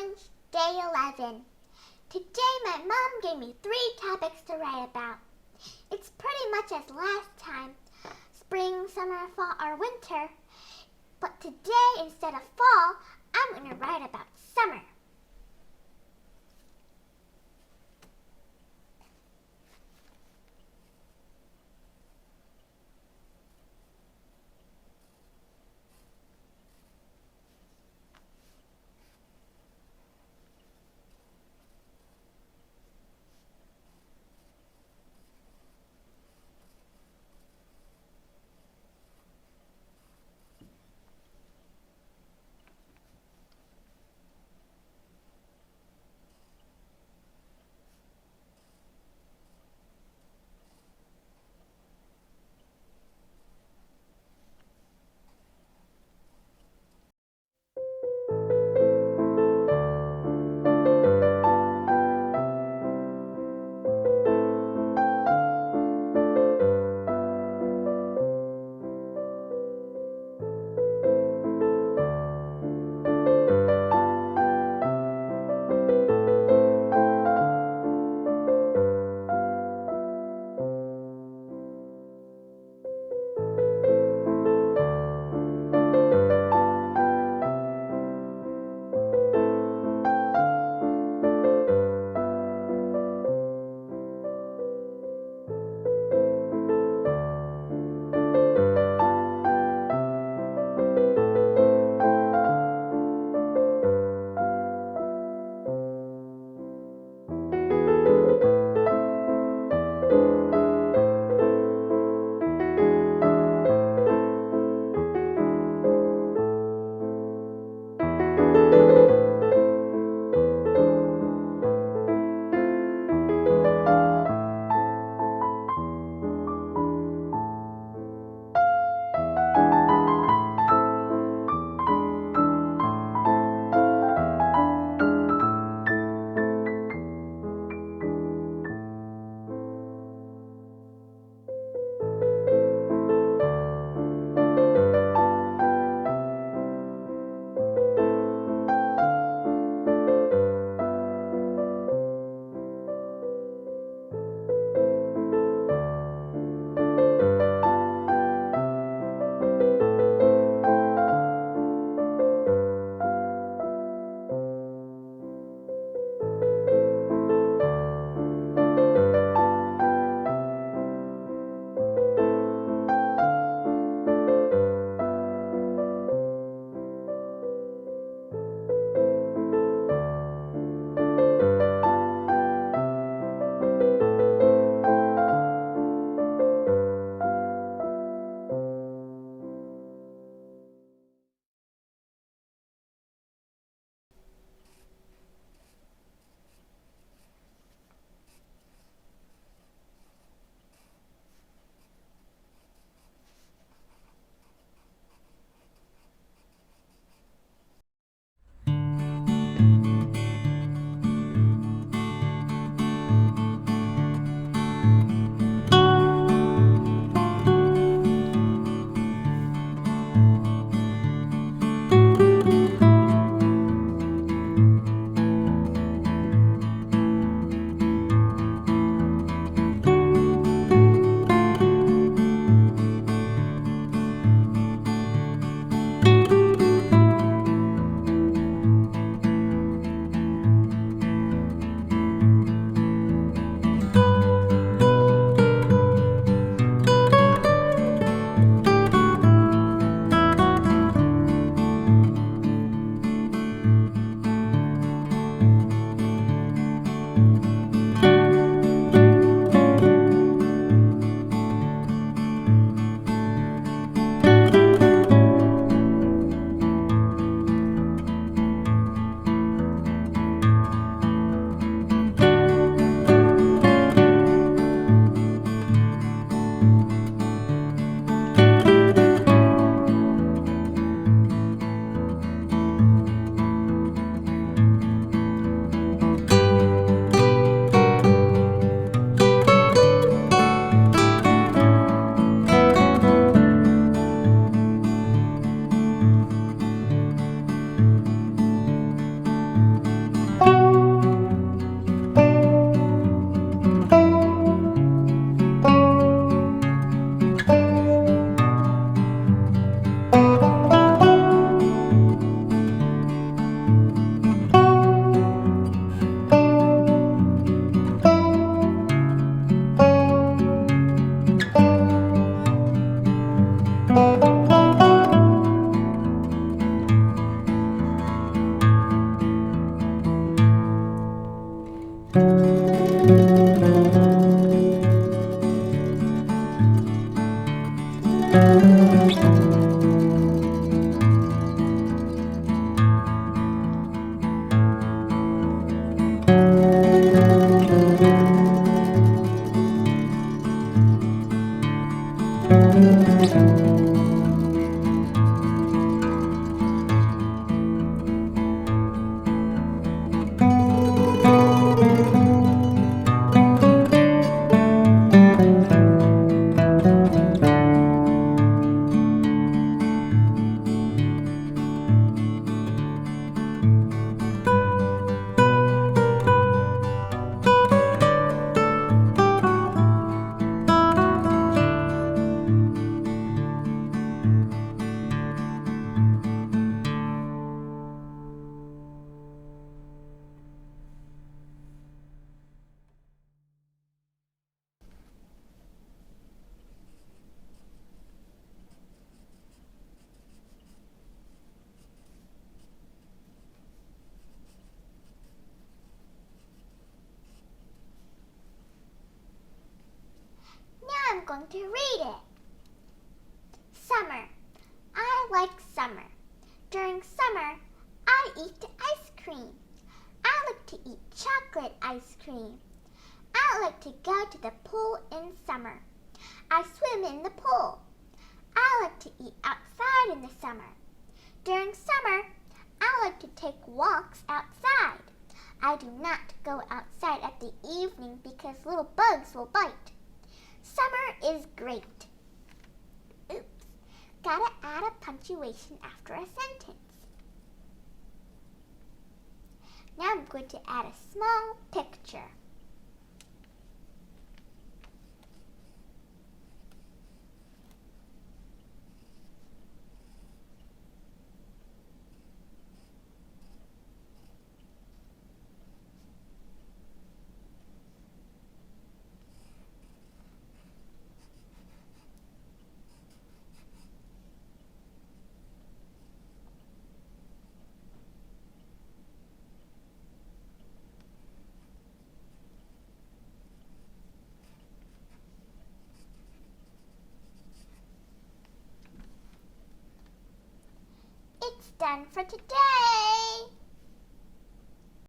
Challenge Day 11. Today my mom gave me 3 topics to write about. It's pretty much as last time, spring, summer, fall, or winter. But today, instead of fall, I'm going to write about summer. going to read it. Summer. I like summer. During summer, I eat ice cream. I like to eat chocolate ice cream. I like to go to the pool in summer. I swim in the pool. I like to eat outside in the summer. During summer, I like to take walks outside. I do not go outside at the evening because little bugs will bite. Summer is great. Oops, gotta add a punctuation after a sentence. Now I'm going to add a small picture. It's done for today.